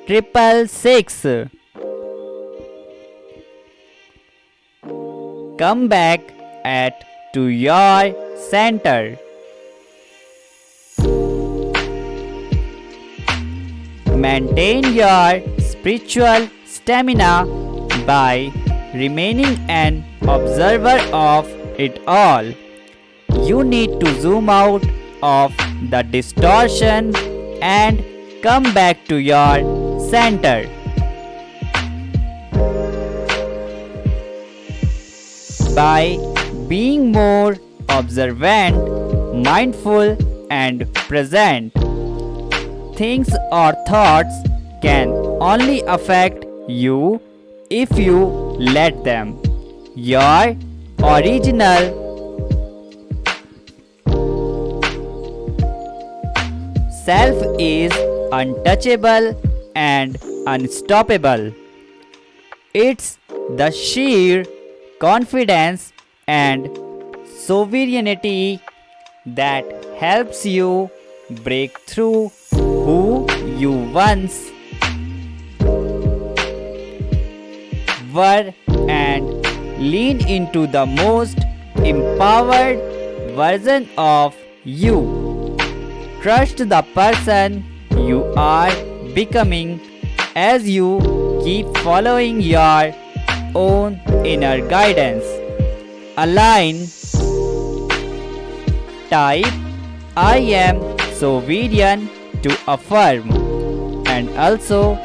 666. Come back to your center. Maintain your spiritual stamina by remaining an observer of it all. You need to zoom out of the distortion and come back to your center. By being more observant, mindful, and present, things or thoughts can only affect you if you let them. Your original self is untouchable and unstoppable. It's the sheer confidence and sovereignty that helps you break through who you once were and lean into the most empowered version of you. Trust the person you are becoming as you keep following your own inner guidance. Align. Type I am sovereign to affirm, and also